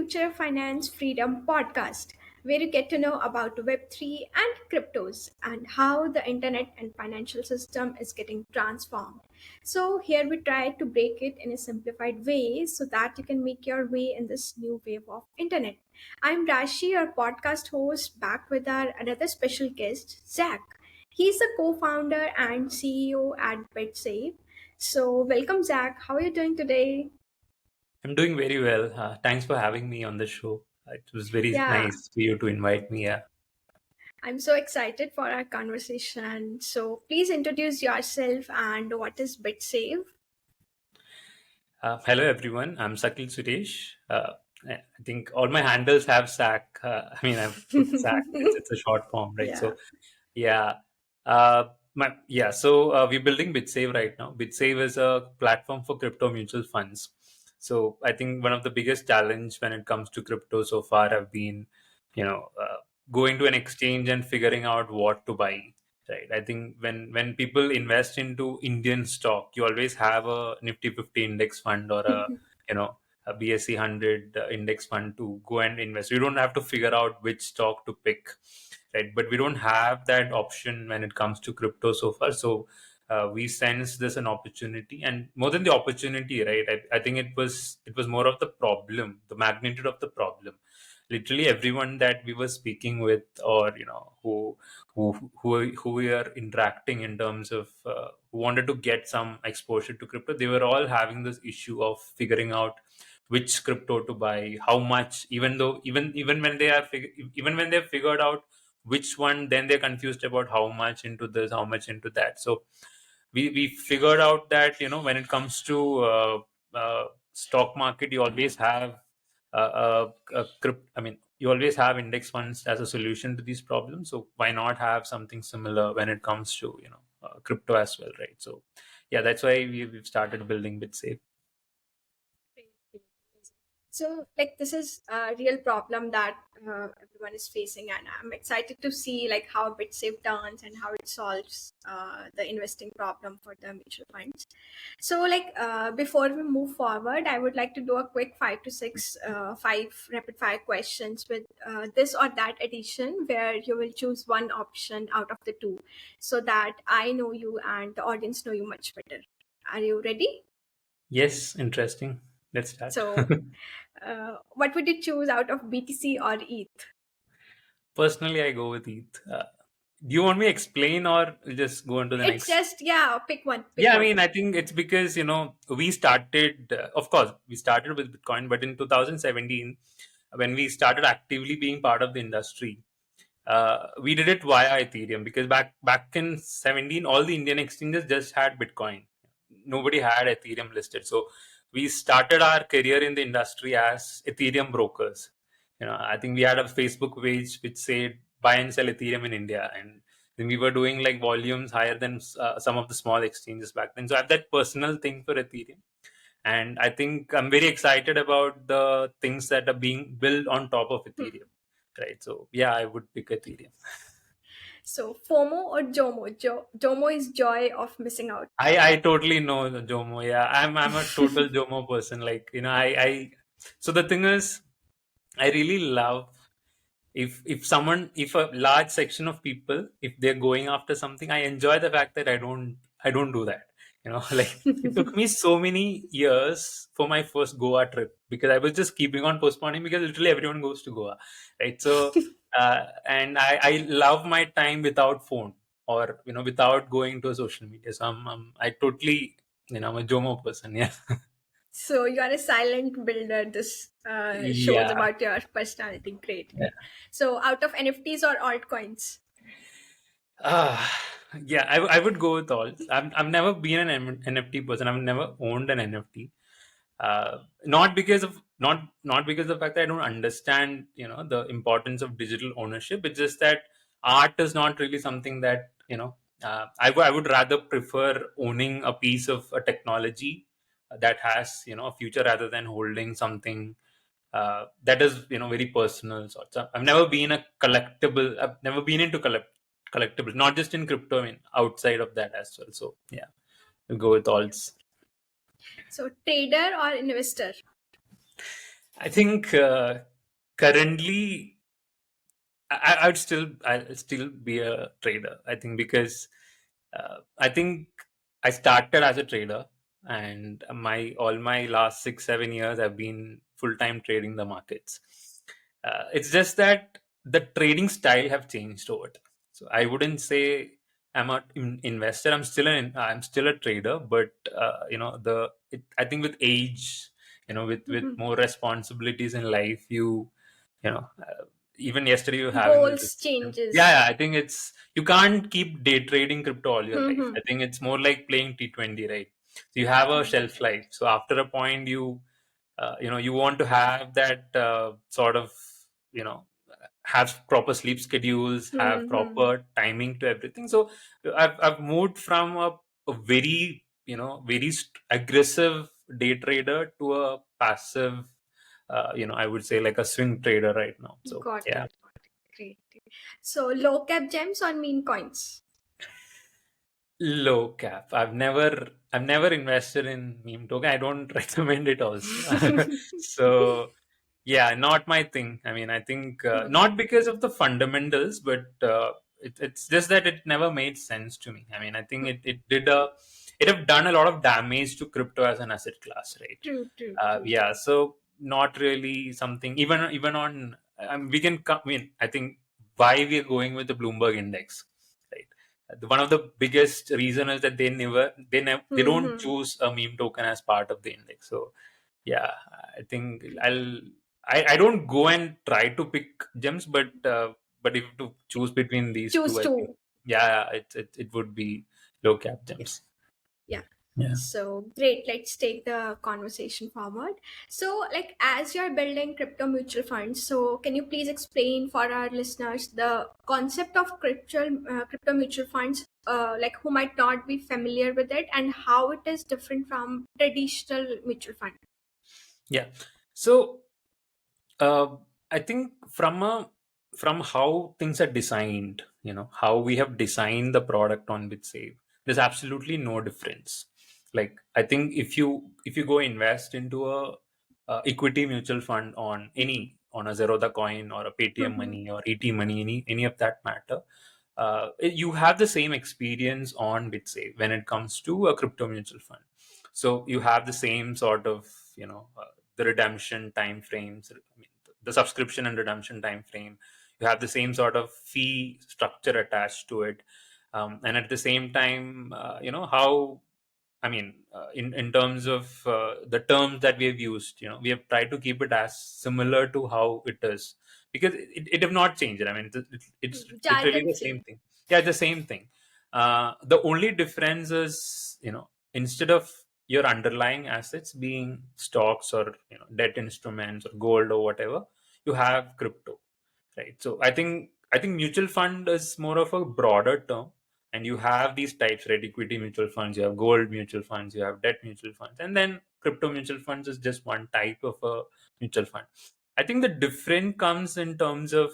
Future Finance Freedom podcast, where you get to know about Web3 and cryptos and how the internet and financial system is getting transformed. So, here we try to break it in a simplified way so that you can make your way in this new wave of internet. I'm Rashi, your podcast host, back with our another special guest, Zach. He's the co founder and CEO at BitSave. So, welcome, Zach. How are you doing today? I'm doing very well. Thanks for having me on the show. It was very Yeah, nice for you to invite me. Yeah. I'm so excited for our conversation. So, please introduce yourself and what is BitSave? Hello, everyone. I'm Zakhil Suresh. I think all my handles have SAC. I've put SAC. It's a short form, right? Yeah. So, yeah. So we're building BitSave right now. BitSave is a platform for crypto mutual funds. So I think one of the biggest challenge when it comes to crypto so far have been, going to an exchange and figuring out what to buy. Right. I think when people invest into Indian stock, you always have a Nifty 50 index fund or you know a BSE 100 index fund to go and invest. You don't have to figure out which stock to pick, right? But we don't have that option when it comes to crypto so far. So we sense this an opportunity, and more than the opportunity, right? I think it was more of the problem, the magnitude of the problem. Literally everyone that we were speaking with, or who we are interacting in terms of who wanted to get some exposure to crypto, they were all having this issue of figuring out which crypto to buy, how much, even though even when they are even when they've figured out which one, then they're confused about how much into this, how much into that. So we figured out that when it comes to stock market, you always have you always have index funds as a solution to these problems. So why not have something similar when it comes to crypto as well, right? So yeah, that's why we've started building BitSafe. So, like, this is a real problem that everyone is facing, and I'm excited to see like how BitSafe turns and how it solves the investing problem for the mutual funds. So, like, before we move forward, I would like to do a quick five rapid fire questions with this or that addition, where you will choose one option out of the two, so that I know you and the audience know you much better. Are you ready? Yes, interesting. Let's start. So, what would you choose out of BTC or ETH? Personally, I go with ETH. Do you want me to explain or just go into the It's next? just, yeah, pick one, pick Yeah, one. I think it's because, we started, of course, we started with Bitcoin, but in 2017, when we started actively being part of the industry, we did it via Ethereum, because back in 17, all the Indian exchanges just had Bitcoin. Nobody had Ethereum listed. So we started our career in the industry as Ethereum brokers. I think we had a Facebook page which said buy and sell Ethereum in India, and then we were doing like volumes higher than some of the small exchanges back then. So I have that personal thing for Ethereum, and I think I'm very excited about the things that are being built on top of Ethereum. Right. So yeah, I would pick Ethereum. So, FOMO or JOMO? JOMO is joy of missing out. I totally know the Jomo. Yeah, I'm a total Jomo person. Like, I so the thing is, I really love if a large section of people, if they're going after something, I enjoy the fact that I don't do that. Like, it took me so many years for my first Goa trip, because I was just keeping on postponing, because literally everyone goes to Goa, right? So and I love my time without phone, or without going to a social media. So I totally, I'm a Jomo person. Yeah. So, you are a silent builder. This shows Yeah. about your personality. Great. So, out of NFTs or altcoins? Ah, yeah, I would go with all. I've never been an NFT person. I've never owned an NFT. Not because of the fact that I don't understand, the importance of digital ownership. It's just that art is not really something that, I would rather prefer owning a piece of a technology that has, a future, rather than holding something that is, very personal. So I've never been a collectible. I've never been into collectibles, not just in crypto. Outside of that as well. So yeah, we'll go with alts. So, trader or investor? I think currently I'll still be a trader. I think because I think I started as a trader, and my all my last 6 7 years I've been full time trading the markets. It's just that the trading style have changed over time. So I wouldn't say I'm an investor. I'm still a trader, but I think with age, with Mhm. more responsibilities in life, you know even yesterday you were having this Goals discussion. Yeah, changes. I think it's you can't keep day trading crypto all your life. Mhm. I think it's more like playing T20, right? So you have a shelf Right. life. So after a point, you want to have that sort of you know have proper sleep schedules, have Mhm. proper timing to everything. So I've moved from a very very aggressive day trader to a passive I would say like a swing trader right now. So Got yeah. it. Got it. Great. So low cap gems on meme coins. Low cap. I've never invested in meme token. I don't recommend it also. So yeah, not my thing. I mean, I think not because of the fundamentals, but it's just that it never made sense to me. I mean, I think it have done a lot of damage to crypto as an asset class, right? True. True. True. Yeah, so not really something. Even on we can. I mean, I think why we are going with the Bloomberg index, right? One of the biggest reason is that they don't Mhm. choose a meme token as part of the index. So yeah, I think I don't go and try to pick gems, but if to choose between these Choose two, I think two. yeah, it would be low cap Yeah. gems. Yeah. Yeah. So great. Let's take the conversation forward. So, like, as you're building crypto mutual funds, so can you please explain for our listeners the concept of crypto mutual funds, like who might not be familiar with it, and how it is different from traditional mutual fund? Yeah. So Uh, I think from how things are designed, how we have designed the product on BitSave, there's absolutely no difference. Like I think if you go invest into a equity mutual fund on a Zerodha coin or a Paytm Mm-hmm. money or ET money, any of that matter, you have the same experience on BitSave when it comes to a crypto mutual fund. So you have the same sort of the redemption time frames. I mean, the subscription and redemption time frame. You have the same sort of fee structure attached to it, and at the same time, how I mean, in terms of the terms that we have used, we have tried to keep it as similar to how it is because it have not changed. I mean, it's literally Jargon the same same. thing. Yeah, the same thing. The only difference is, instead of your underlying assets being stocks or debt instruments or gold or whatever, you have crypto, right? So I think mutual fund is more of a broader term, and you have these types, right? Equity mutual funds, you have gold mutual funds, you have debt mutual funds, and then crypto mutual funds is just one type of a mutual fund. I think the difference comes in terms of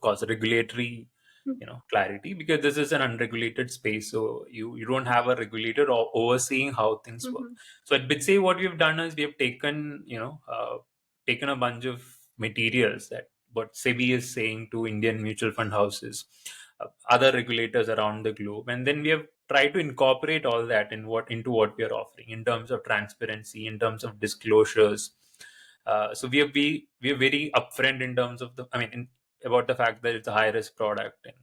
course regulatory clarity, because this is an unregulated space, so you don't have a regulator or overseeing how things work. Mm-hmm. So at BitSay, what we've done is we have taken a bunch of materials that what SEBI is saying to Indian mutual fund houses, other regulators around the globe, and then we have tried to incorporate all that into what we are offering in terms of transparency, in terms of disclosures. So we are very upfront in terms of about the fact that it's a high risk product, and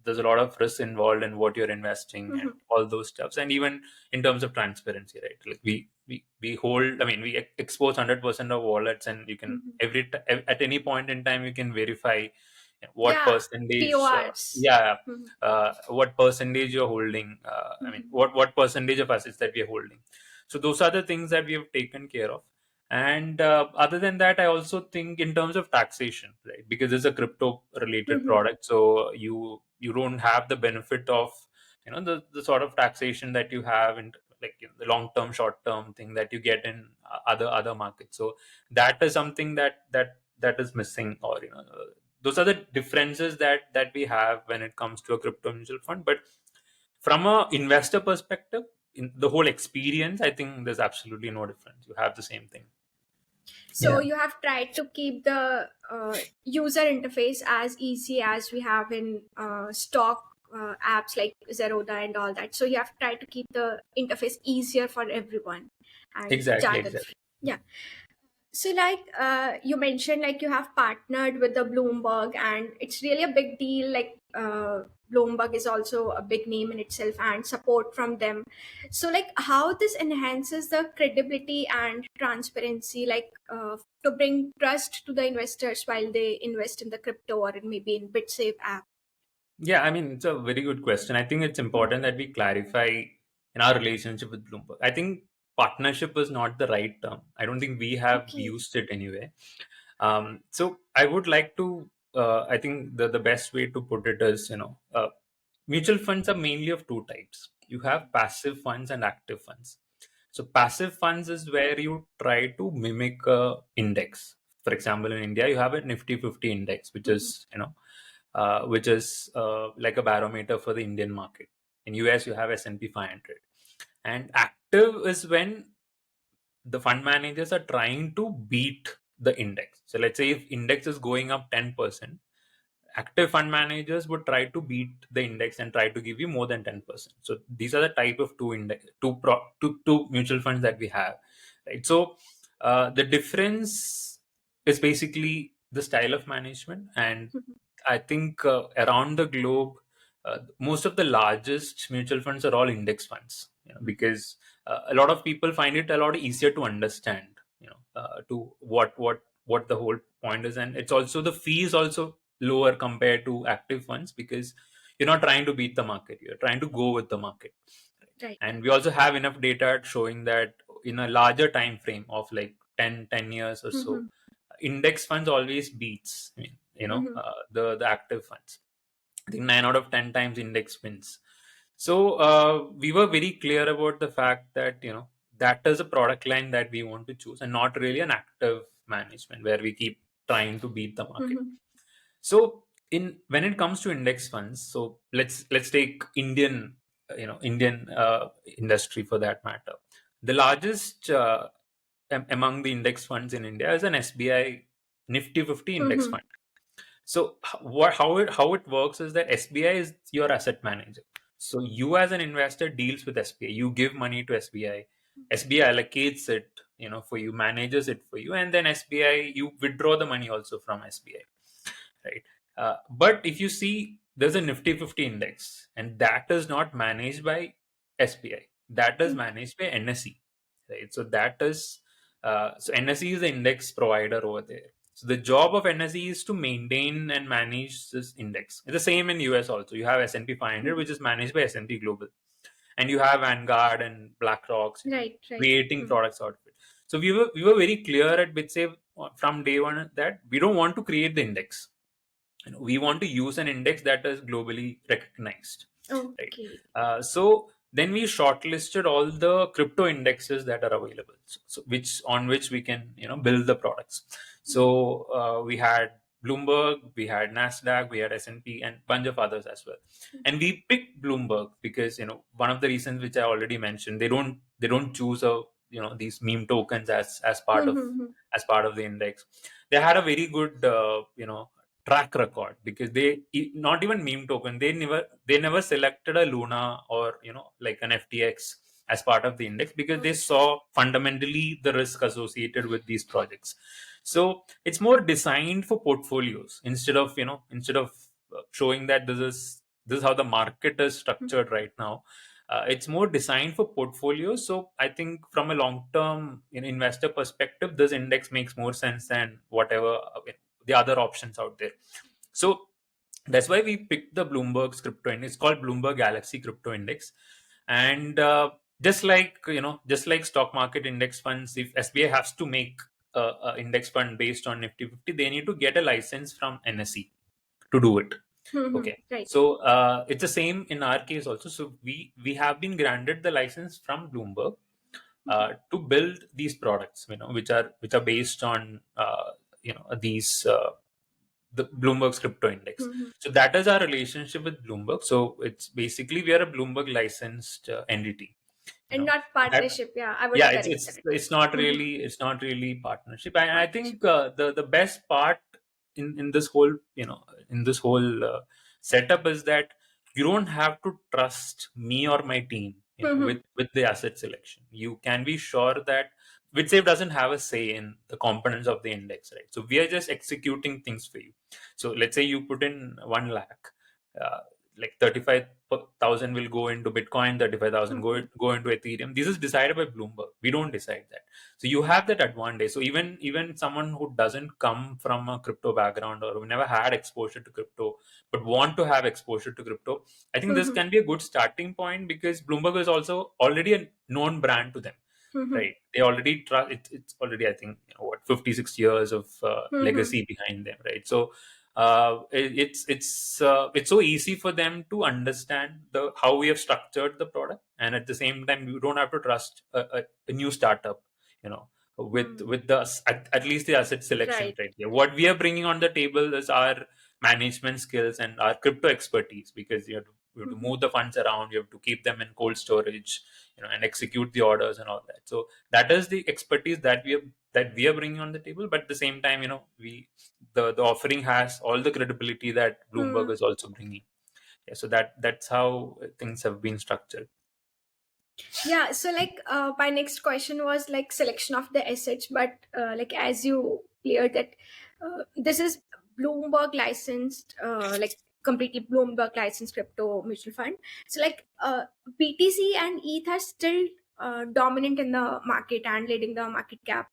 there's a lot of risk involved in what you're investing and Mm-hmm. all those stuffs, and even in terms of transparency, right? Like we hold, I mean, we expose 100% of wallets, and you can Mm-hmm. at any point in time you can verify what Yeah. percentage PORs. yeah Mm-hmm. what percentage you're holding, I mean, Mm-hmm. what percentage of assets that we are holding. So those are the things that we have taken care of. And other than that, I also think in terms of taxation, right? Because it's a crypto related Mm-hmm. product, so you don't have the benefit of the sort of taxation that you have in like the long term, short term thing that you get in other markets. So that is something that is missing, or those are the differences that we have when it comes to a crypto mutual fund. But from a investor perspective, in the whole experience, I think there's absolutely no difference. You have the same thing. So Yeah, you have tried to keep the user interface as easy as we have in stock apps like Zerodha and all that. So you have tried to keep the interface easier for everyone and exactly, jargon exactly. free. Yeah. So, like you mentioned, like you have partnered with the Bloomberg, and it's really a big deal. Like Bloomberg is also a big name in itself, and support from them. So, like how this enhances the credibility and transparency, like to bring trust to the investors while they invest in the crypto or maybe in BitSave app. Yeah, I mean, it's a very good question. I think it's important that we clarify in our relationship with Bloomberg. I think partnership is not the right term. I don't think we have Okay. used it anyway. So I would like to, I think the best way to put it is, mutual funds are mainly of two types. You have passive funds and active funds. So passive funds is where you try to mimic a index. For example, in India, you have a Nifty 50 index, Mhm. which is like a barometer for the Indian market. In US, you have S&P 500. And active is when the fund managers are trying to beat the index. So let's say if index is going up 10%, active fund managers would try to beat the index and try to give you more than 10%. So these are the type of two mutual funds that we have, right? So the difference is basically the style of management. And I think around the globe, most of the largest mutual funds are all index funds, because a lot of people find it a lot easier to understand, to what the whole point is, and it's also the fee is also lower compared to active funds because you're not trying to beat the market, you're trying to go with the market. Right. And we also have enough data showing that in a larger time frame of like 10 years or so, Mhm. index funds always beats, Mhm. the active funds. I think 9 out of 10 times index wins. So we were very clear about the fact that that is a product line that we want to choose, and not really an active management where we keep trying to beat the market. Mhm. So in when it comes to index funds, so let's take Indian industry for that matter. The largest among the index funds in India is an SBI Nifty 50 index Mhm. fund. So how it works is that SBI is your asset manager. So you as an investor deals with SBI. You give money to SBI. SBI allocates it, for you, manages it for you, and then SBI you withdraw the money also from SBI, right? But if you see, there's a Nifty 50 index, and that is not managed by SBI. That is Mhm. managed by NSE, right? So NSE is the index provider over there. So the job of NSE is to maintain and manage this index. It's the same in US also. You have S&P 500, Mhm. which is managed by S&P Global, and you have Vanguard and BlackRock's, Right. Right. creating Mhm. products out of it. So we were very clear at BitSave from day one that we don't want to create the index. We want to use an index that is globally recognized, right? Okay. So then we shortlisted all the crypto indexes that are available, so which we can build the products. So we had Bloomberg, we had Nasdaq, we had S&P, and bunch of others as well. And we picked Bloomberg because one of the reasons which I already mentioned, they don't choose these meme tokens as part of Mhm. the index. They had a very good track record because not even meme token, they never selected a Luna or like an FTX as part of the index because they Okay. saw fundamentally the risk associated with these projects. So it's more designed for portfolios instead of showing that this is how the market is structured right now. It's more designed for portfolios. So I think from a long term investor perspective, this index makes more sense than whatever the other options out there. So that's why we picked the Bloomberg's crypto index. It's called Bloomberg Galaxy Crypto Index. And just like stock market index funds, if SBI has to make a index fund based on Nifty 50, they need to get a license from NSE to do it. Mhm. Okay. Right. So it's the same in our case also. So we have been granted the license from Bloomberg to build these products, which are based on these the Bloomberg's crypto index. Mhm. So that is our relationship with Bloomberg. So it's basically we are a Bloomberg licensed entity. you And know. not That, partnership. Yeah, I would yeah, correct that. it's not really partnership. And I Partnership. think the best part in this whole, in this whole setup is that you don't have to trust me or my team, Mm-hmm. with the asset selection. You can be sure that BitSave doesn't have a say in the components of the index, right? So we are just executing things for you. So let's say you put in 1 lakh, uh, like 35,000 will go into Bitcoin, 35,000 Mm-hmm. go into Ethereum. This is decided by Bloomberg. We don't decide that. So you have that advantage. So even someone who doesn't come from a crypto background, or who never had exposure to crypto but want to have exposure to crypto, I think this Mm-hmm. can be a good starting point, because Bloomberg is also already a known brand to them, Mm-hmm. right? They already trust it, it's already, I think, 56 years of Mm-hmm. legacy behind them, right? So it's so easy for them to understand the how we have structured the product, and at the same time you don't have to trust a new startup, you know, Mm. with the at least the asset selection Right. criteria. What we are bringing on the table is our management skills and our crypto expertise, because you have to Mm-hmm. move the funds around, you have to keep them in cold storage, and execute the orders and all that. So that is the expertise that we are bringing on the table. But at the same time, the offering has all the credibility that Bloomberg Hmm. is also bringing. Yeah, so that's how things have been structured. Yeah, so like my next question was like selection of the assets, but like as you cleared that this is Bloomberg licensed, like completely Bloomberg licensed crypto mutual fund. So like BTC and ETH are still dominant in the market and leading the market cap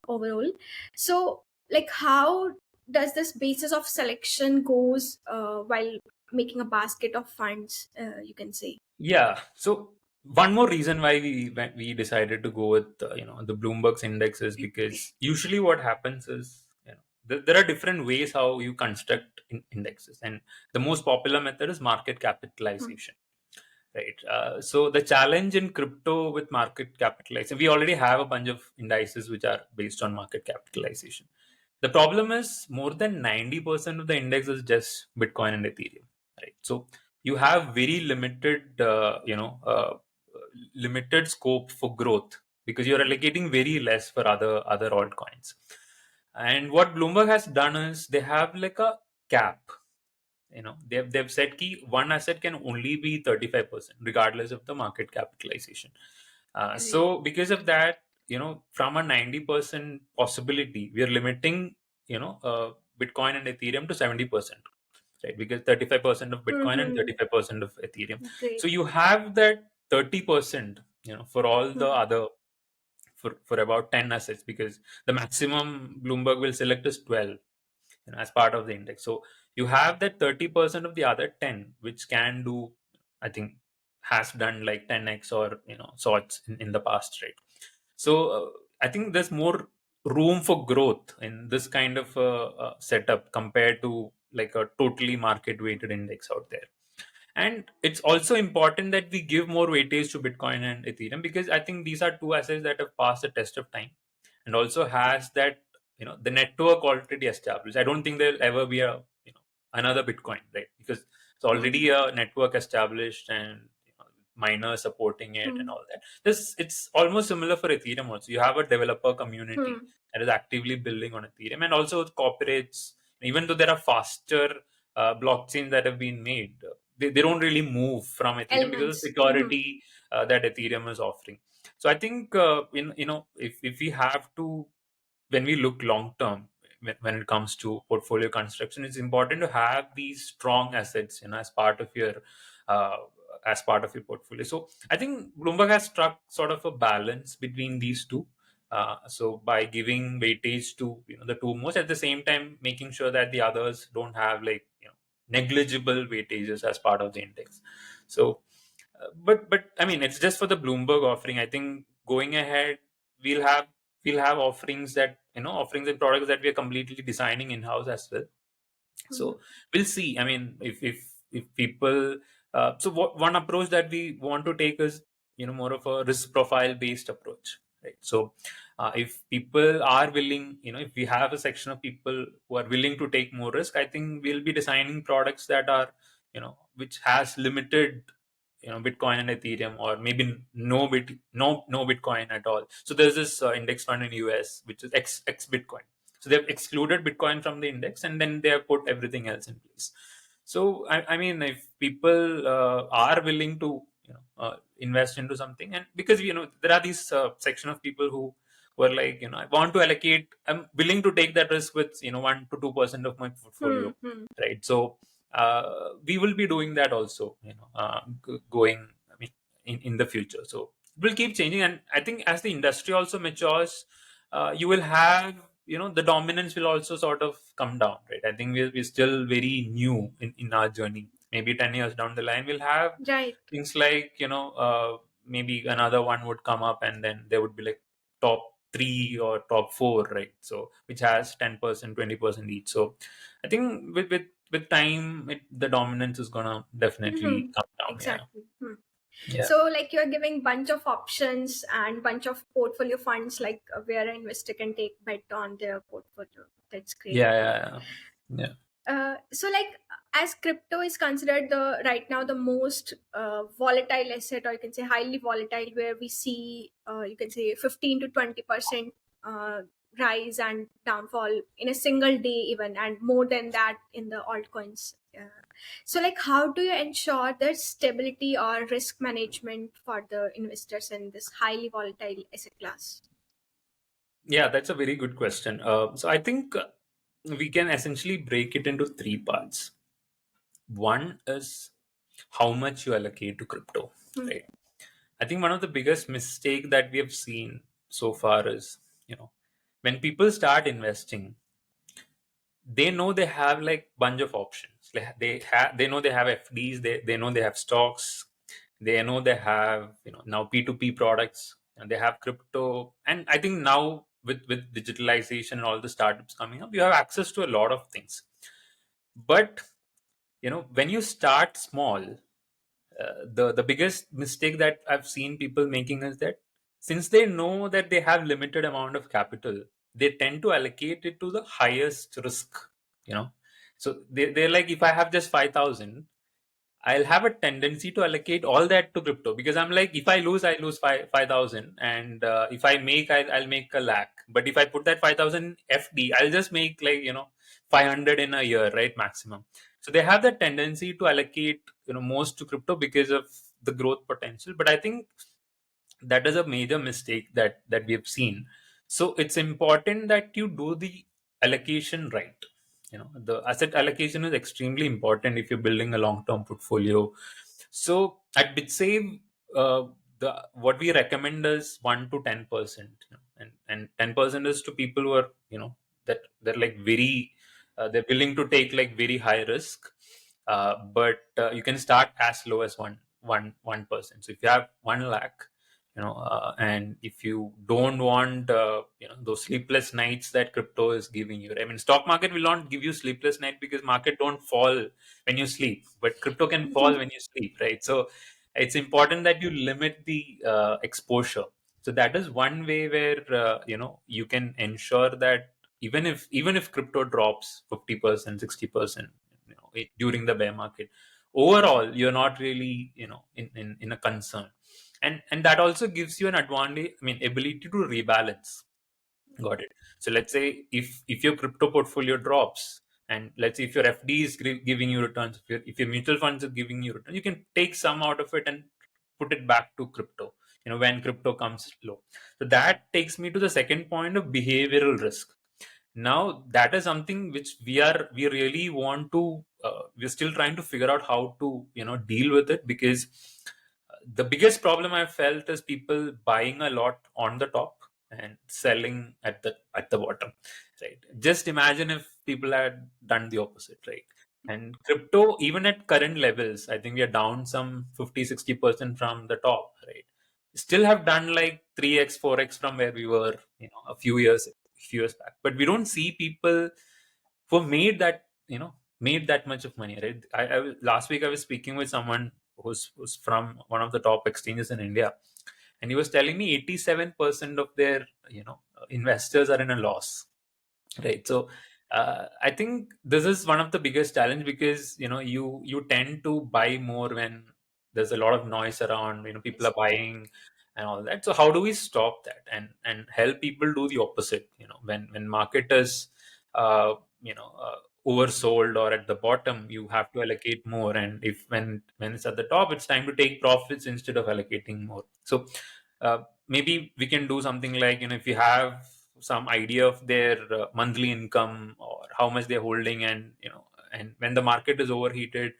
overall. So like how does this basis of selection goes while making a basket of funds? You can say. Yeah. So one more reason why we decided to go with the Bloomberg's index is because usually what happens is, there are different ways how you construct indexes, and the most popular method is market Hmm. capitalization. Right. So the challenge in crypto with market capitalization, we already have a bunch of indices which are based on market capitalization. The problem is more than 90% of the index is just Bitcoin and Ethereum. Right. So you have very limited scope for growth, because you're allocating very less for other altcoins. And what Bloomberg has done is they have like a cap. They've said key one asset can only be 35% regardless of the market capitalization. Right. So because of that, from a 90% possibility, we are limiting Bitcoin and Ethereum to 70%, right? Because 35% of Bitcoin and Mm-hmm. 35% of Ethereum. So Great. you have that 30%, for all the Mhm. other, for about 10 assets, because the maximum Bloomberg will select is 12, as part of the index. So you have that 30% of the other 10, which can do, I think, has done like 10x or sorts in the past, right? So I think there's more room for growth in this kind of setup compared to like a totally market weighted index out there. And it's also important that we give more weightage to Bitcoin and Ethereum, because I think these are two assets that have passed the test of time, and also has that, the network already established. I don't think there'll ever be a, another Bitcoin, right? Because it's Mhm. already a network established, and miners supporting it and Mhm. all that. It's almost similar for Ethereum also. You have a developer community Mhm. that is actively building on Ethereum, and also corporates. Even though there are faster blockchains that have been made, they don't really move from Ethereum because of the Elements. Mhm. security that Ethereum is offering. So I think if we have to, when we look long term, when it comes to portfolio construction, it's important to have these strong assets, uh, as part of your portfolio. So I think Bloomberg has struck sort of a balance between these two. So by giving weightage to the two most, at the same time making sure that the others don't have like negligible weightages as part of the index. So but I mean, it's just for the Bloomberg offering. I think going ahead, we'll have offerings that offerings and products that we are completely designing in house as well. Mhm. So we'll see. I mean, if people, so what one approach that we want to take is more of a risk profile based approach, right? So if people are willing, if we have a section of people who are willing to take more risk, I think we'll be designing products that are which has limited Bitcoin and Ethereum, or maybe no Bitcoin at all. So there's this index fund in US which is X Bitcoin. So they've excluded Bitcoin from the index, and then they have put everything else in place. So I mean, if people are willing to invest into something, and because there are these section of people who are like, I want to allocate, I'm willing to take that risk with 1 to 2% of my portfolio, right? So we will be doing that also, going, I mean, in the future. So it will keep changing, and I think as the industry also matures, you will have, the dominance will also sort of come down, right? I think we're still very new in our journey. Maybe 10 years down the line, we'll have Right. things like, maybe another one would come up, and then there would be like top three or top four, right? So which has 10%, 20% each. So I think with time, the dominance is gonna definitely come down. Yeah. Exactly. Yeah. So like you're giving bunch of options and bunch of portfolio funds, like where an investor can take bet on their portfolio. That's great. Yeah. Yeah. So like as crypto is considered the right now the most volatile asset, or you can say highly volatile, where we see you can say 15 to 20% rise and downfall in a single day even, and more than that in the altcoins. So like how do you ensure the stability or risk management for the investors in this highly volatile asset class? Yeah, that's a very good question. So I think we can essentially break it into three parts. One is how much you allocate to crypto, right? I think one of the biggest mistake that we have seen so far is, when people start investing, they know they have like bunch of options. They know they have FDs, they know they have stocks, they know they have, now P2P products, and they have crypto. And I think now with digitalization and all the startups coming up, you have access to a lot of things. But when you start small, the biggest mistake that I've seen people making is that since they know that they have limited amount of capital, they tend to allocate it to the highest risk. You know, so they're like, if I have just 5,000, I'll have a tendency to allocate all that to crypto, because I'm like, if I lose, I lose 5,000, and if I make, I'll make a lakh. But if I put that 5,000 FD, I'll just make like 500 in a year, right, maximum. So they have that tendency to allocate most to crypto because of the growth potential. But I think that is a major mistake that we have seen. So it's important that you do the allocation right. The asset allocation is extremely important if you're building a long-term portfolio. So at BitSave, the what we recommend is 1 to 10%, and 10% is to people who are that they're like very they're willing to take like very high risk. But you can start as low as 1%. So if you have 1 lakh, and if you don't want those sleepless nights that crypto is giving you, I mean, stock market will not give you sleepless night because market don't fall when you sleep, but crypto can fall when you sleep, right? So it's important that you limit the exposure. So that is one way where you can ensure that even if crypto drops 50%, 60%, during the bear market, overall you're not really in a concern. And that also gives you an advantage, I mean, ability to rebalance. Got it. So let's say if your crypto portfolio drops, and let's say if your FD is giving you returns, if your mutual funds are giving you returns, you can take some out of it and put it back to crypto, when crypto comes low. So that takes me to the second point of behavioral risk. Now that is something which we really want to we're still trying to figure out how to deal with it, because the biggest problem I've felt is people buying a lot on the top and selling at the bottom, right? Just imagine if people had done the opposite, right? And crypto, even at current levels, I think we are down some 50-60% from the top, right? Still have done like 3x 4x from where we were a few years back. But we don't see people who made that much of money, right? Last week I was speaking with someone who's from one of the top exchanges in India, and he was telling me 87% of their investors are in a loss, right? So I think this is one of the biggest challenge, because you tend to buy more when there's a lot of noise around, people are buying and all that. So how do we stop that and help people do the opposite? When market is uh, oversold or at the bottom, you have to allocate more, and if when it's at the top, it's time to take profits instead of allocating more. So maybe we can do something like, if you have some idea of their monthly income or how much they're holding, and when the market is overheated,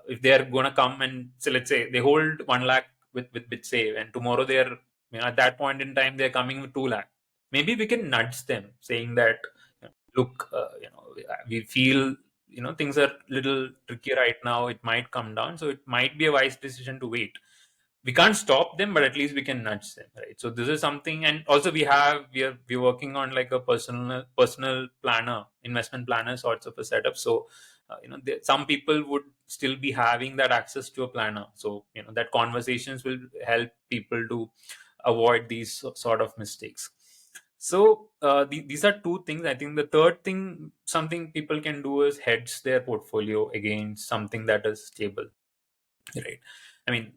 if they are going to come and, so let's say they hold 1 lakh with BitSave, and tomorrow they're, at that point in time, they're coming with 2 lakh. Maybe we can nudge them saying that, look, we feel, things are little tricky right now. It might come down. So it might be a wise decision to wait. We can't stop them, but at least we can nudge them, right? So this is something. And also we're working on like a personal planner, investment planner sorts of a setup. So some people would still be having that access to a planner, so that conversations will help people to avoid these sort of mistakes. So these are two things. I think the third thing, something people can do, is hedge their portfolio against something that is stable. Right. I mean,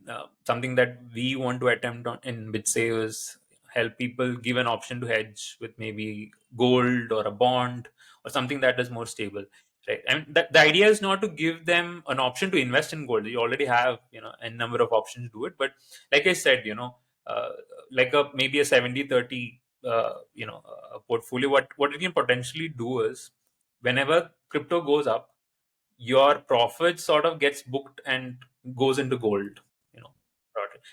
something that we want to attempt on in BitSave is help people give an option to hedge with maybe gold or a bond or something that is more stable. Right. And the idea is not to give them an option to invest in gold. You already have, a number of options to do it. But like I said, uh, like maybe a 70-30, portfolio, what it can potentially do is, whenever crypto goes up, your profit sort of gets booked and goes into gold, you know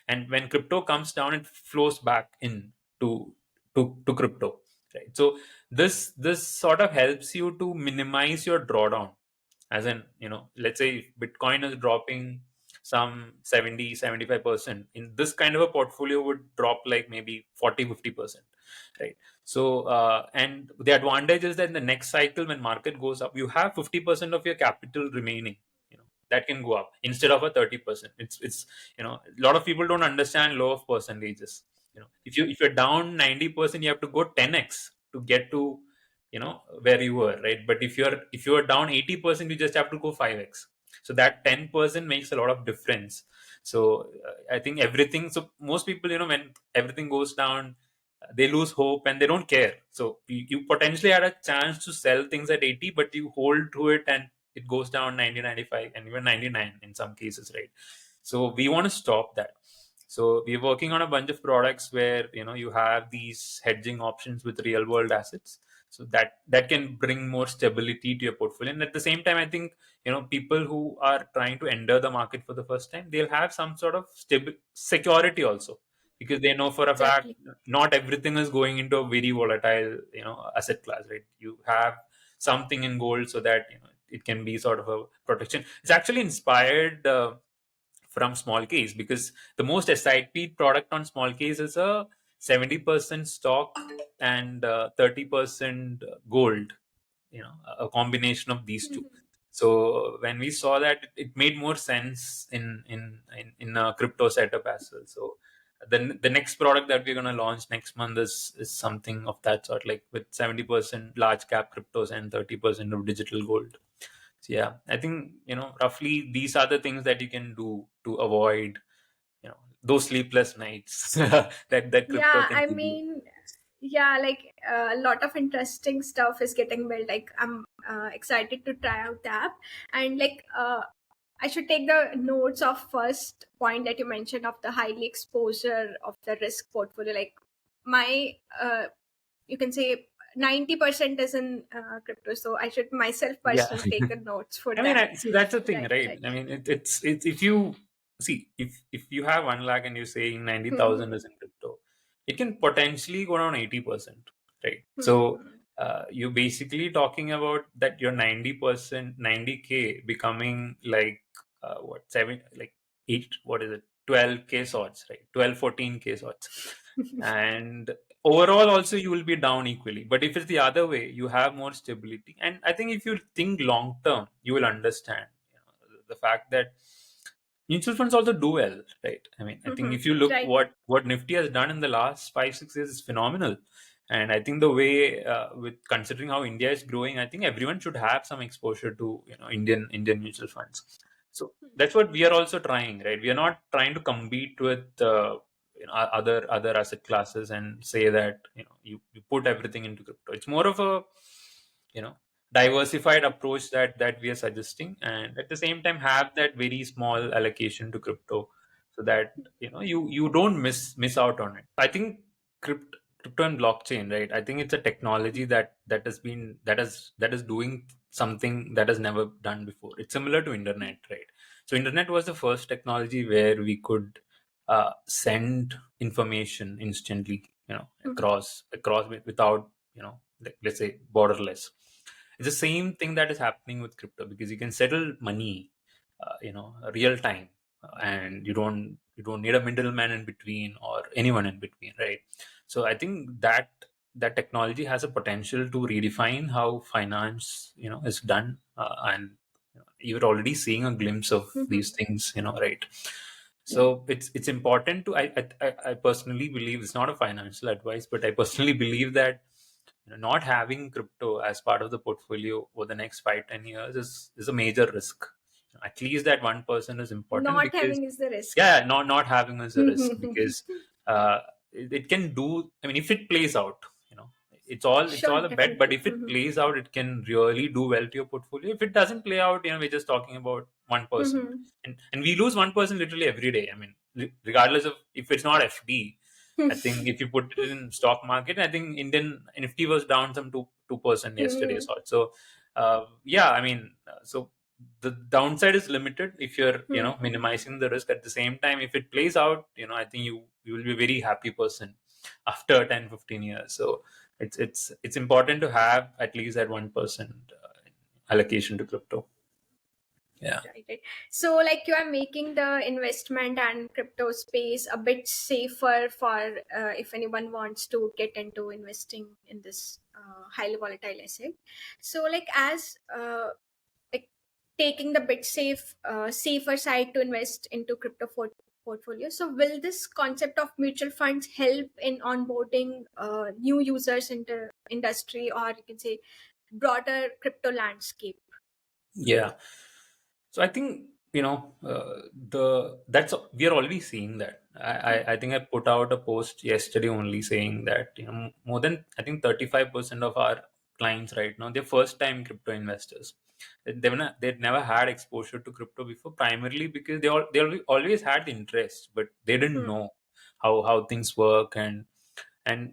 and when crypto comes down, it flows back in to crypto, right? So this sort of helps you to minimize your drawdown. As in, let's say if Bitcoin is dropping some 70-75%, in this kind of a portfolio would drop like maybe 40-50%, right? So and the advantage is that in the next cycle, when market goes up, you have 50% of your capital remaining, that can go up instead of a 30%. It's a lot of people don't understand law of percentages. If you're down 90%, you have to go 10x to get to where you were, right? But if you're down 80%, you just have to go 5x. So that 10% makes a lot of difference. So I think everything, so most people, when everything goes down, they lose hope and they don't care. So you potentially had a chance to sell things at 80, but you hold to it, and it goes down 90, 95, and even 99 in some cases, right? So we want to stop that. So we're working on a bunch of products where you have these hedging options with real world assets, so that can bring more stability to your portfolio. And at the same time, I think people who are trying to enter the market for the first time, they'll have some sort of security also, because they know for a fact Exactly. not everything is going into a very volatile asset class, right? You have something in gold, so that it can be sort of a protection. It's actually inspired from small case, because the most SIP product on small case is a 70% stock and 30% gold, a combination of these two. Mhm. So when we saw that, it made more sense in a crypto setup as well. So the next product that we're going to launch next month is something of that sort, like with 70% large cap cryptos and 30% of digital gold. So yeah, I think roughly these are the things that you can do to avoid those sleepless nights that crypto Yeah, can I give you. mean, yeah, like a lot of interesting stuff is getting built. Like I'm excited to try out the app, and like I should take the notes of first point that you mentioned of the highly exposure of the risk portfolio. Like my you can say 90% is in crypto, so I should myself Yeah. personally take the notes for I mean, that. see, that's the thing, Right, right? right. I mean, it's if you see, if you have 1 lakh and you're saying 90,000 Hmm. is in crypto, it can potentially go down 80%, right? So Hmm. you're basically talking about that your 90%, 90K becoming like what, seven, like eight, what is it, 12K sorts, right? 12, 14K sorts. And overall also you will be down equally. But if it's the other way, you have more stability. And I think if you think long term, you will understand the fact that mutual funds also do well, right? I mean, I think Hmm. if you look Right. what Nifty has done in the last 5-6 years is phenomenal. And I think the way with considering how India is growing, I think everyone should have some exposure to Indian mutual funds. So that's what we are also trying, right? We are not trying to compete with other asset classes and say that you put everything into crypto. It's more of a you know diversified approach that we are suggesting, and at the same time have that very small allocation to crypto, so that you don't miss out on it. I think crypto and blockchain, right? I think it's a technology that is doing something that has never done before. It's similar to internet, right? So internet was the first technology where we could send information instantly, across without, let's say, borderless. It's the same thing that is happening with crypto, because you can settle money, real time, and you don't need a middleman in between or anyone in between, right? So I think that technology has a potential to redefine how finance, is done, and you're already seeing a glimpse of these things, right? So it's important to I personally believe, it's not a financial advice, but I personally believe that not having crypto as part of the portfolio over the next 5-10 years is a major risk. At least that 1% is important, Not because having is the risk. yeah, not having is a risk, because it can do. I mean, if it plays out, it's Sure, all a bet. But definitely. if it plays out, it can really do well to your portfolio. If it doesn't play out, we're just talking about 1%, and we lose 1% literally every day. I mean, regardless of if it's not FD. I think if you put it in stock market, I think Indian Nifty was down some 2% yesterday. So yeah, I mean, so the downside is limited if you're minimizing the risk. At the same time, if it plays out, I think you will be a very happy person after 10-15 years. So it's important to have at least that 1% allocation to crypto. Yeah. Right. So, like, you are making the investment and crypto space a bit safer for if anyone wants to get into investing in this highly volatile asset. So, like, as like taking the bit safer side to invest into crypto portfolio. So, will this concept of mutual funds help in onboarding new users into industry, or you can say broader crypto landscape? Yeah. So I think the that's we are already seeing that. I think I put out a post yesterday only saying that more than, I think, 35% of our clients right now, they're first time crypto investors. They'd never had exposure to crypto before, primarily because always had the interest, but they didn't Hmm. know how things work. And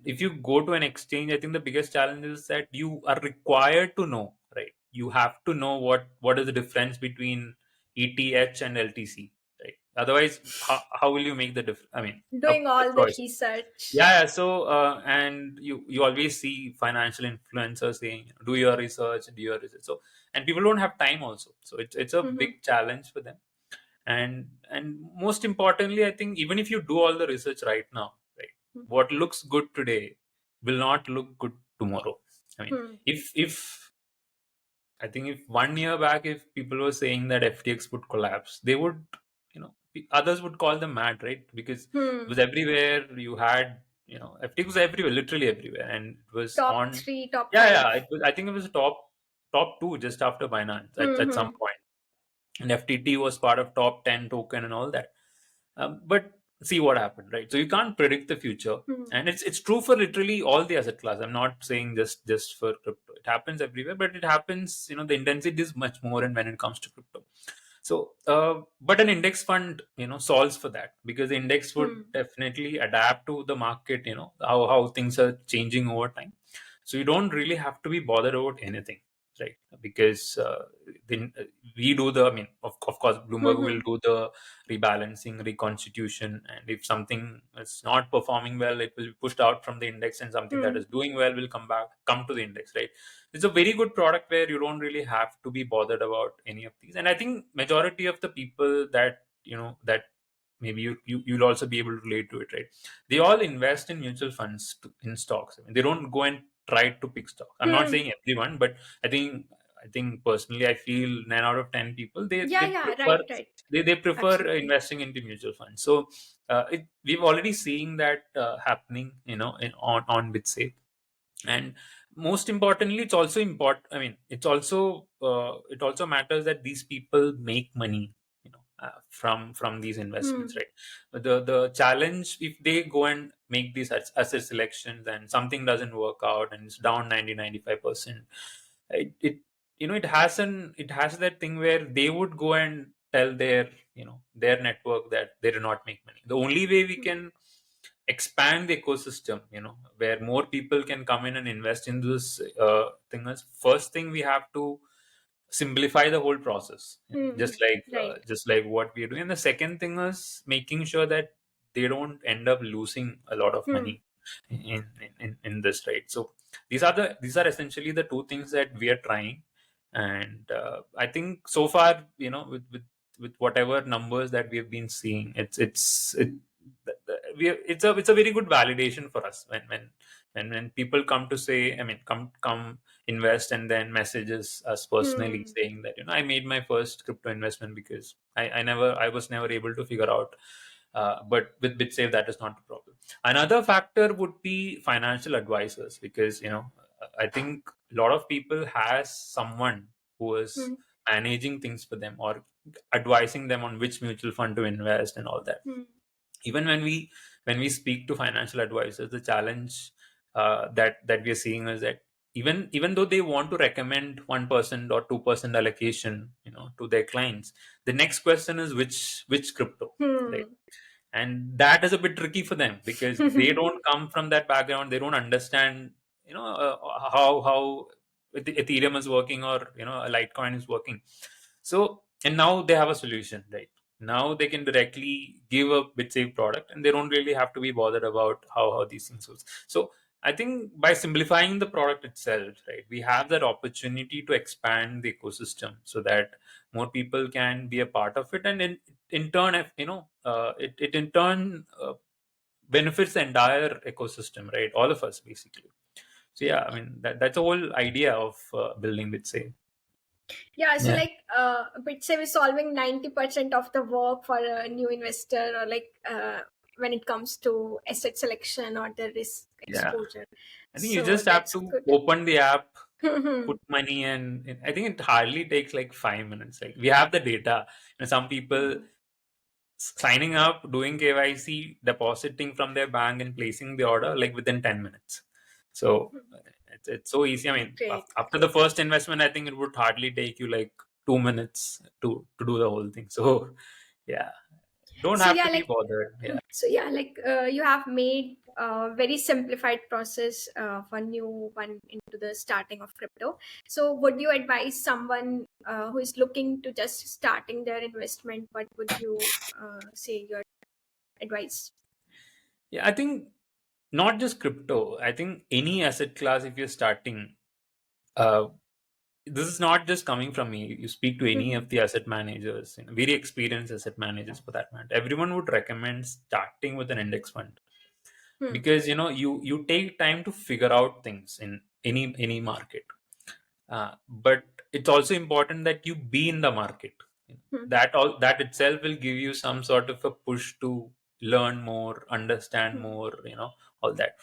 if you go to an exchange, I think the biggest challenge is that you are required to know, right? You have to know what is the difference between ETH and LTC, right? Otherwise, how will you make the difference? I mean, Doing the all the choice. research. Yeah. So, and you always see financial influencers saying, "Do your research, do your research." So, and people don't have time also. So it's a Mhm. big challenge for them. And most importantly, I think even if you do all the research right now, right, what looks good today will not look good tomorrow. I mean, Hmm. if I think if 1 year back, if people were saying that FTX would collapse, they would, others would call them mad, right? Because it Hmm. was everywhere. You had, FTX was everywhere, literally everywhere, and it was Top on. three, top Yeah, five. yeah. I think it was top two just after Binance at some Hmm. point, and FTT was part of top 10 token and all that. But see what happened, right? So you can't predict the future, Hmm. and it's true for literally all the asset class. I'm not saying just for crypto. It happens everywhere, but it happens. The intensity is much more, and when it comes to crypto. So, but an index fund, solves for that, because the index would Hmm. definitely adapt to the market. How things are changing over time. So you don't really have to be bothered about anything, right? Because then we do the. I mean, of course, Hmm. Bloomberg will Hmm. do the rebalancing, reconstitution, and if something is not performing well, it will be pushed out from the index, and something that Hmm. is doing well will come to the index, right? It's a very good product where you don't really have to be bothered about any of these. And I think majority of the people that maybe you'll also be able to relate to it, right? They all invest in mutual funds in stocks. I mean, they don't go and try to pick stocks. I'm not Hmm. saying everyone, but I think personally, I feel 9 out of 10 people, Yeah, they yeah, prefer right, right. they prefer Absolutely. investing into mutual funds. So we've already seen that happening, on BitSave. And most importantly, it's also important. I mean, it also matters that these people make money from these investments, right? But the challenge, if they go and make these asset selections and something doesn't work out and it's down 90-95%, it it has that thing where they would go and tell their their network that they do not make money. The only way we can expand the ecosystem, where more people can come in and invest in this thing, is first thing we have to simplify the whole process, Right. just like what we are doing. And the second thing is making sure that they don't end up losing a lot of Hmm. money in this, right? So these are essentially the two things that we are trying. And I think so far, with whatever numbers that we have been seeing, it's a very good validation for us when people come to say, I mean, come invest and then messages us personally Hmm. saying that, I made my first crypto investment because I was never able to figure out. But with BitSave, that is not a problem. Another factor would be financial advisors, because I think a lot of people has someone who is Hmm. managing things for them or advising them on which mutual fund to invest and all that. Hmm. Even when we speak to financial advisors, the challenge that we are seeing is that even though they want to recommend 1% or 2% allocation, to their clients, the next question is which crypto, right? Hmm. And that is a bit tricky for them because they don't come from that background. They don't understand how Ethereum is working, or a Litecoin is working. So, and now they have a solution, right? Now they can directly give a BitSave product, and they don't really have to be bothered about how these things work. So I think by simplifying the product itself, right, we have that opportunity to expand the ecosystem so that more people can be a part of it, and in turn, if it in turn benefits the entire ecosystem, right? All of us basically. So yeah, I mean that's the whole idea of building BitSave. Yeah, so Yeah. like BitSave is solving 90% of the work for a new investor, or like when it comes to asset selection or the risk Yeah. exposure. I think you So just have that's to good. open the app, Hmm. put money, and I think it hardly takes like 5 minutes. Like we have the data. Some people signing up, doing KYC, depositing from their bank, and placing the order like within 10 minutes. So it's so easy. I mean, Great, after the great. first investment, I think it would hardly take you like 2 minutes to do the whole thing. So yeah, don't So have yeah, to be like bothered. Yeah. you have made a very simplified process for new one into the starting of crypto. So would you advise someone who is looking to just starting their investment? What would you say your advice? Yeah, I think not just crypto. I think any asset class, if you're starting, uh, this is not just coming from me. You speak to any Hmm. of the asset managers, very experienced asset managers for that matter. Everyone would recommend starting with an index fund, Hmm. because you take time to figure out things in any market. But it's also important that you be in the market. Hmm. That itself will give you some sort of a push to learn more, understand Hmm. more, all that.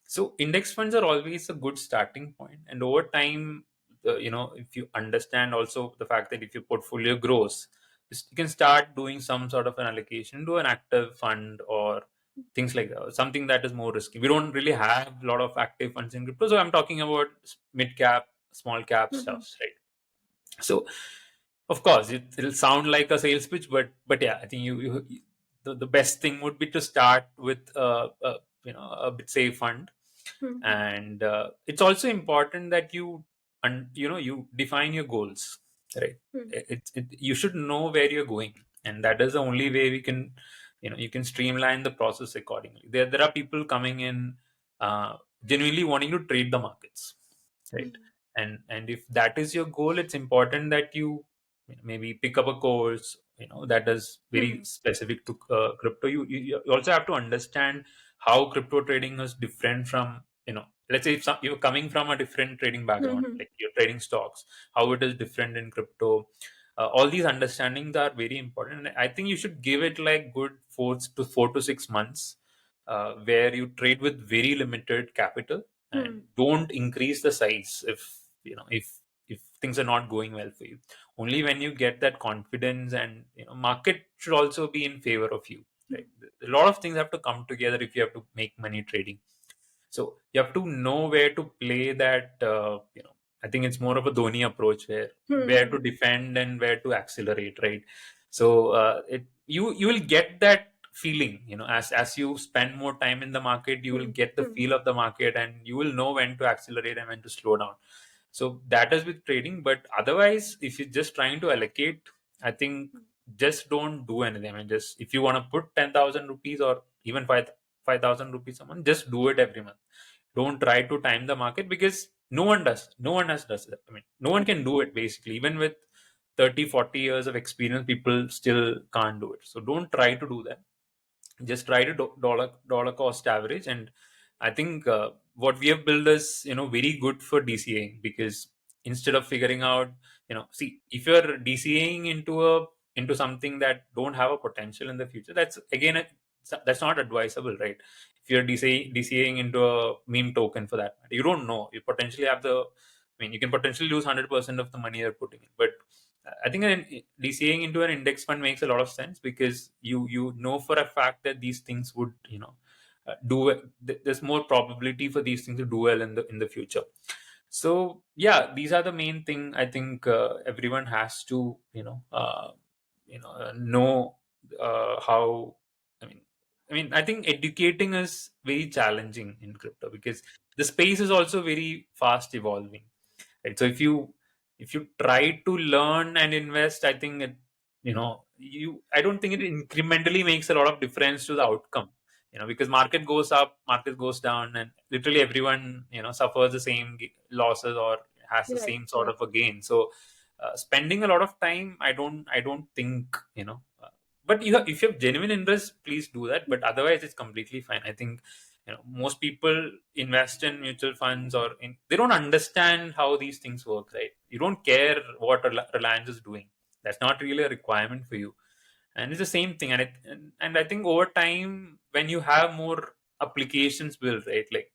So index funds are always a good starting point, and over time, if you understand also the fact that if your portfolio grows, you can start doing some sort of an allocation to an active fund or things like that, something that is more risky. We don't really have a lot of active funds in crypto, so I'm talking about mid cap, small cap Hmm. stuffs, right? So of course it'll sound like a sales pitch, but yeah, I think the best thing would be to start with a bit safe fund. Hmm. And it's also important that you define your goals, right? Hmm. You should know where you're going, and that is the only way we can, you can streamline the process accordingly. There are people coming in genuinely wanting to trade the markets, right? Hmm. And if that is your goal, it's important that you maybe pick up a course, that is very Hmm. specific to crypto. You also have to understand how crypto trading is different from, let's say if you're coming from a different trading background, Hmm. like you're trading stocks, how it is different in crypto. All these understandings are very important, and I think you should give it like good 4 to 6 months, where you trade with very limited capital and Hmm. don't increase the size if things are not going well for you. only when you get that confidence, and market should also be in favor of you, right? A lot of things have to come together if you have to make money trading. So you have to know where to play that. I think it's more of a Dhoni approach, where to defend and where to accelerate, right? So you will get that feeling, as you spend more time in the market, you will get the feel of the market, and you will know when to accelerate and when to slow down. So that is with trading. But otherwise, if you're just trying to allocate, I think just don't do anything. I mean, just if you want to put 10,000 rupees or even 5,000 rupees a month, just do it every month. Don't try to time the market, because no one does. No one has does it. I mean, no one can do it basically. Even with 30, 40 years of experience, people still can't do it. So don't try to do that. Just try to dollar cost average. And I think what we have built is very good for DCA, because instead of figuring out, see, if you're DCAing into something that don't have a potential in the future, that's again that's not advisable, right? If you're DCAing into a meme token, for that matter, you don't know, you potentially have the, I mean, you can potentially lose 100% of the money you're putting in. But I think DCAing into an index fund makes a lot of sense, because you know for a fact that these things would there's more probability for these things to do well in the future. So yeah, these are the main thing. I think everyone has to know how. I mean, I think educating is very challenging in crypto, because the space is also very fast evolving, right? So if you try to learn and invest, I think I don't think it incrementally makes a lot of difference to the outcome, because market goes up, market goes down, and literally everyone suffers the same losses or has the Right. same sort of a gain. So spending a lot of time, I don't think but if you have genuine interest, please do that. But otherwise, it's completely fine. I think most people invest in mutual funds, or they don't understand how these things work, right? You don't care what Reliance is doing. That's not really a requirement for you. And it's the same thing. And I think over time, when you have more applications built, right, like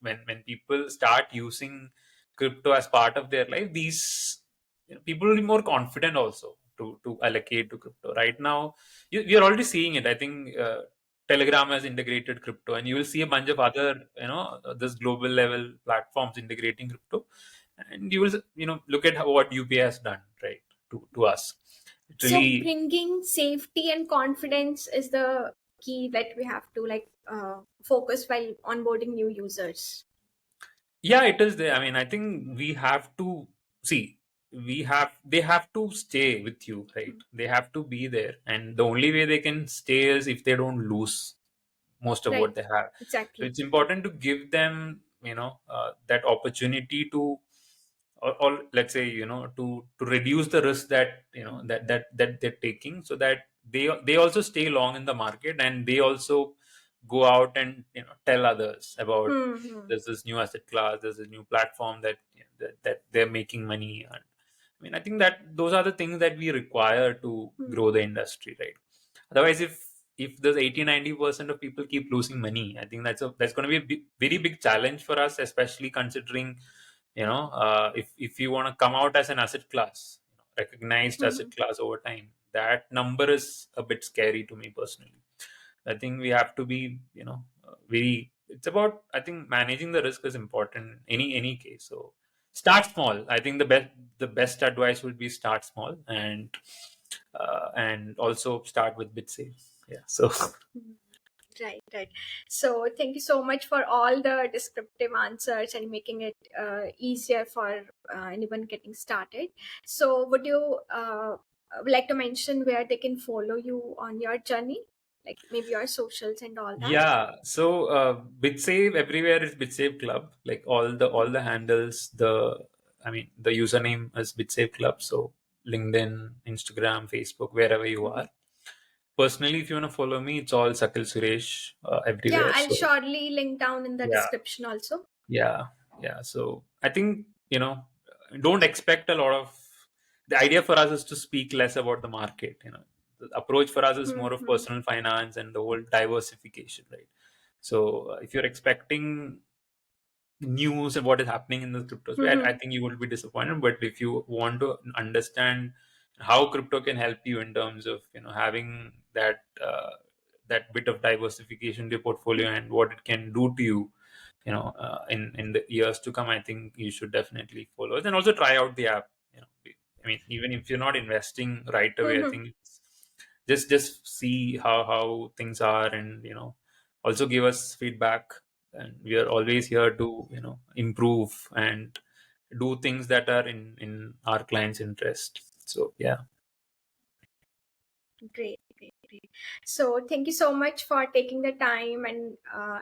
when people start using crypto as part of their life, these people will be more confident also to allocate to crypto. Right now, we are already seeing it. I think Telegram has integrated crypto, and you will see a bunch of other this global level platforms integrating crypto, and you will look at what UPI has done, right, to us. It So really, bringing safety and confidence is the key that we have to focus while onboarding new users. yeah, it is there. I mean, I think we have to see, they have to stay with you, right? They have to be there, and the only way they can stay is if they don't lose most of what Right. they have. So Exactly. it's important to give them that opportunity to, or let's say to reduce the risk that that they're taking, so that they also stay long in the market, and they also go out and tell others about, Hmm. there's this new asset class, there's a new platform that they're making money. And I mean, I think that those are the things that we require to Hmm. grow the industry, right? Otherwise, if there's 80-90% of people keep losing money, I think that's going to be a very big challenge for us, especially considering if you want to come out as an asset class, recognized Hmm. asset class over time, that number is a bit scary to me personally. I think we have to be very, it's about, I think managing the risk is important in any case. So start small. I think the best advice would be start small, and also start with BitSave. Yeah. So Hmm. Right, right. So thank you so much for all the descriptive answers and making it easier for anyone getting started. So would you like to mention where they can follow you on your journey? Like maybe your socials and all that? yeah, so BitSave, everywhere is BitSave Club. Like all the handles, the username is BitSave Club. So LinkedIn, Instagram, Facebook, wherever you Mhm. are. Personally, if you want to follow me, it's all Zakhil Suresh Yeah, everywhere. I'll So surely link down in the yeah, description also. yeah, yeah. So I think don't expect a lot of. The idea for us is to speak less about the market. The approach for us is more of Mm-hmm. personal finance and the whole diversification, right? So if you're expecting news and what is happening in the crypto space, I think you will be disappointed. But if you want to understand how crypto can help you in terms of having that bit of diversification to your portfolio and what it can do to you, in the years to come, I think you should definitely follow it and also try out the app. I mean, even if you're not investing right away, I think it's just see how things are, and also give us feedback, and we are always here to improve and do things that are in our clients' interest. So yeah. Great, great, great. So thank you so much for taking the time and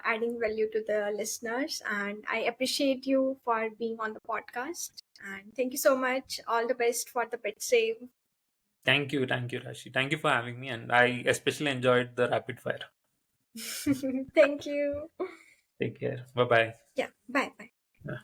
adding value to the listeners. And I appreciate you for being on the podcast. And thank you so much. All the best for the BitSave. Thank you, Rashi. Thank you for having me, and I especially enjoyed the rapid fire. Thank you. Take care. Bye bye. Yeah, bye bye. Yeah.